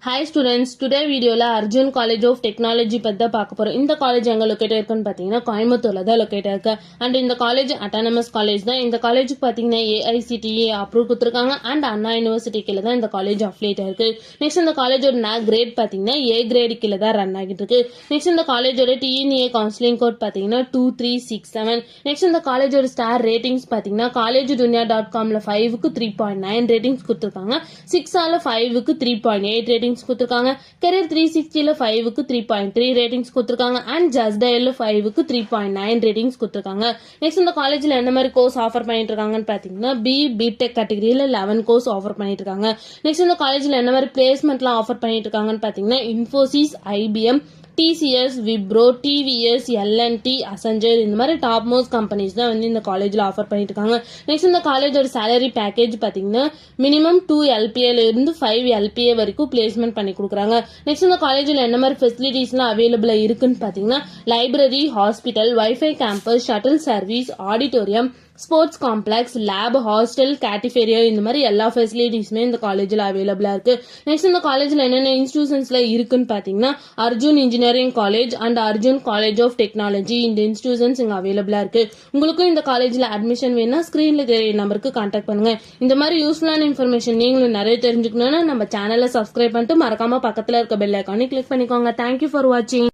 Hi students, today video la Arjun College of Technology பத்தி பார்க்க போறோம். இந்த காலேஜ் எங்க லொகேட் இருக்குன்னு பாத்தீங்கன்னா கோயம்புத்தூர்ல தான் லொகேட் இருக்கு. அண்ட் இந்த காலேஜ் அட்டானமஸ் காலேஜ் தான். இந்த காலேஜுக்கு பாத்தீங்கன்னா AICTE அப்ரூவ் கொடுத்திருக்காங்க அண்ட் அண்ணா யுனிவர்சிட்டி கீழ தான் இந்த காலேஜ் அஃபிலியேட் இருக்கு. நெக்ஸ்ட் இந்த காலேஜோட கிரேட் பாத்தீங்கன்னா A கிரேட் கீழ தான் ரன் ஆகிட்டு இருக்கு. நெக்ஸ்ட் இந்த காலேஜோட TNA கவுன்சிலிங் கோட் பாத்தீங்கன்னா 2367. நெக்ஸ்ட் இந்த காலேஜோட ஸ்டார் ரேட்டிங்ஸ் பாத்தீங்கன்னா collegedunia.comல 5க்கு 3.9 ரேட்டிங்ஸ் கொடுத்திருக்காங்க. 6ஆல 5க்கு 3.8 ரேட்டிங்ஸ் கொடுத்திருக்காங்க. Career 360ல 5க்கு 3.3 ரேட்டிங்ஸ் கொடுத்திருக்காங்க அண்ட் Just Dialல 5க்கு 3.9 ரேட்டிங்ஸ் கொடுத்திருக்காங்க. நெக்ஸ்ட் இந்த காலேஜ்ல என்ன மாதிரி கோர்ஸ் ஆஃபர் பண்ணிட்டு இருக்காங்கன்னு பாத்தீங்கன்னா BTech கேட்டகரியில 11 கோர்ஸ் ஆஃபர் பண்ணிட்டு இருக்காங்க. நெக்ஸ்ட் இந்த காலேஜ்ல என்ன மாதிரி பிளேஸ்மெண்ட்லாம் ஆஃபர் பண்ணிட்டு இருக்காங்கன்னு பாத்தீங்கன்னா Infosys, IBM, TCS, Wipro, TVS, L&T, Accenture இந்த மாதிரி டாப் மோஸ்ட் கம்பெனிஸ் தான் வந்து இந்த காலேஜ்ல ஆஃபர் பண்ணிட்டு இருக்காங்க. நெக்ஸ்ட் இந்த காலேஜோட salary பேக்கேஜ் பாத்தீங்கன்னா மினிமம் 2 LPA இருந்து 5 LPA வரைக்கும் பிளேஸ்மெண்ட் பண்ணி கொடுக்குறாங்க. நெக்ஸ்ட் இந்த காலேஜ்ல என்ன மாதிரி ஃபெசிலிட்டிஸ்லாம் அவைலபிளா இருக்குன்னு பாத்தீங்கன்னா library, hospital, wifi campus, shuttle service, auditorium, sports complex, lab, hostel, cafeteria இந்த மாதிரி எல்லா ஃபெசிலிட்டிஸுமே இந்த காலேஜ்ல அவைலபிளா இருக்கு. நெக்ஸ்ட் இந்த காலேஜ்ல என்னென்ன இன்ஸ்டிடியூஷன்ஸ்ல இருக்குன்னு பாத்தீங்கன்னா Arjun engineering college and Arjun college of technology இந்த இன்ஸ்டிடியூஷன்ஸ் இங்க அவைலபிளா இருக்கு. உங்களுக்கும் இந்த காலேஜ்ல அட்மிஷன் வேணும்னா ஸ்கிரீன்ல தெரிய நம்பருக்கு கான்டாக்ட் பண்ணுங்க. இந்த மாதிரி யூஸ்ஃபுல்லான இன்ஃபர்மேஷன் நீங்களும் நிறைய தெரிஞ்சுக்கணும்னா நம்ம சேனலை சப்ஸ்கிரைப் பண்ணிட்டு மறக்காம பக்கத்துல இருக்க பெல் ஐகானை கிளிக் பண்ணிக்கோங்க. தேங்க்யூ ஃபார் வாட்சிங்.